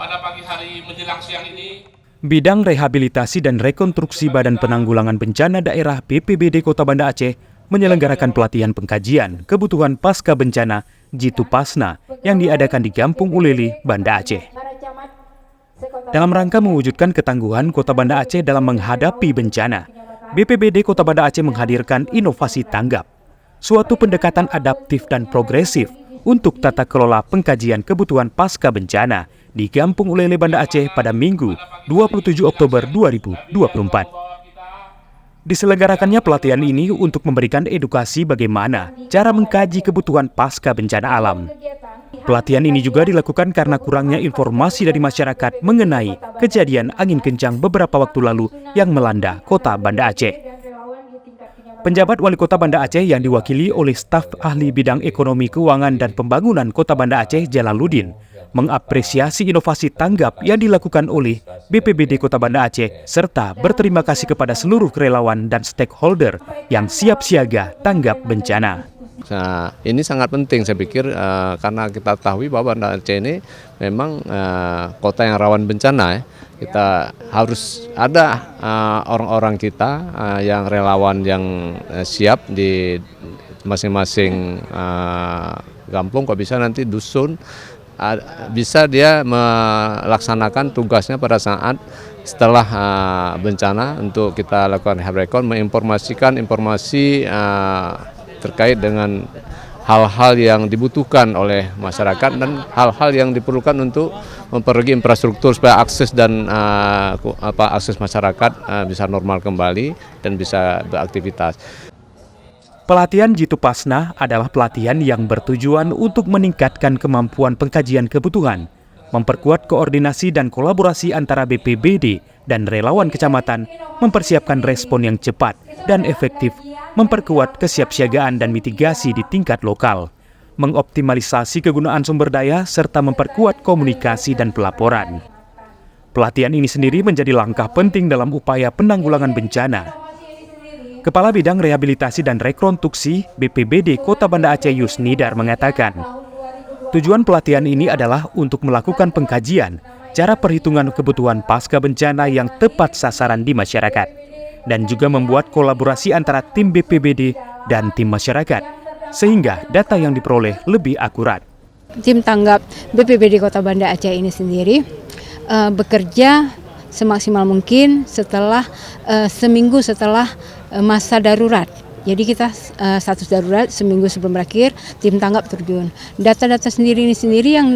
pada pagi hari menjelang siang ini. Bidang Rehabilitasi dan Rekonstruksi Badan Penanggulangan Bencana Daerah BPBD Kota Banda Aceh menyelenggarakan pelatihan pengkajian kebutuhan pasca bencana Jitu Pasna yang diadakan di Kampung Ulili, Banda Aceh. Dalam rangka mewujudkan ketangguhan Kota Banda Aceh dalam menghadapi bencana, BPBD Kota Banda Aceh menghadirkan inovasi tanggap, suatu pendekatan adaptif dan progresif untuk tata kelola pengkajian kebutuhan pasca bencana di Kampung Ulele, Banda Aceh pada Minggu 27 Oktober 2024. Diselenggarakannya pelatihan ini untuk memberikan edukasi bagaimana cara mengkaji kebutuhan pasca bencana alam. Pelatihan ini juga dilakukan karena kurangnya informasi dari masyarakat mengenai kejadian angin kencang beberapa waktu lalu yang melanda Kota Banda Aceh. Penjabat Wali Kota Banda Aceh yang diwakili oleh staf ahli bidang ekonomi keuangan dan pembangunan Kota Banda Aceh Jalaluddin mengapresiasi inovasi tanggap yang dilakukan oleh BPBD Kota Banda Aceh serta berterima kasih kepada seluruh relawan dan stakeholder yang siap siaga tanggap bencana. Nah, ini sangat penting saya pikir karena kita ketahui bahwa Banda Aceh ini memang kota yang rawan bencana. Kita harus ada orang-orang kita yang relawan yang siap di masing-masing kampung, kok bisa nanti dusun bisa dia melaksanakan tugasnya pada saat setelah bencana untuk kita lakukan recon, menginformasikan informasi terkait dengan hal-hal yang dibutuhkan oleh masyarakat dan hal-hal yang diperlukan untuk memperbaiki infrastruktur supaya akses dan akses masyarakat bisa normal kembali dan bisa beraktivitas. Pelatihan Jitu Pasna adalah pelatihan yang bertujuan untuk meningkatkan kemampuan pengkajian kebutuhan, memperkuat koordinasi dan kolaborasi antara BPBD dan relawan kecamatan, mempersiapkan respon yang cepat dan efektif, memperkuat kesiapsiagaan dan mitigasi di tingkat lokal, mengoptimalisasi kegunaan sumber daya, serta memperkuat komunikasi dan pelaporan. Pelatihan ini sendiri menjadi langkah penting dalam upaya penanggulangan bencana. Kepala Bidang Rehabilitasi dan Rekonstruksi BPBD Kota Banda Aceh Yusnidar mengatakan, tujuan pelatihan ini adalah untuk melakukan pengkajian cara perhitungan kebutuhan pasca bencana yang tepat sasaran di masyarakat, dan juga membuat kolaborasi antara tim BPBD dan tim masyarakat, sehingga data yang diperoleh lebih akurat. Tim tanggap BPBD Kota Banda Aceh ini sendiri bekerja semaksimal mungkin setelah seminggu setelah masa darurat. Jadi kita status darurat seminggu sebelum berakhir, tim tanggap terjun. Data-data sendiri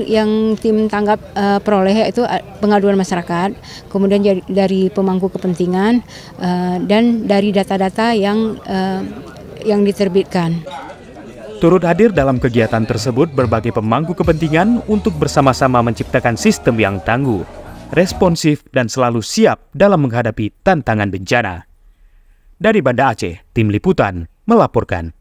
yang tim tanggap peroleh yaitu pengaduan masyarakat, kemudian dari pemangku kepentingan dan dari data-data yang diterbitkan. Turut hadir dalam kegiatan tersebut berbagai pemangku kepentingan untuk bersama-sama menciptakan sistem yang tangguh, responsif dan selalu siap dalam menghadapi tantangan bencana. Dari Banda Aceh, Tim Liputan melaporkan.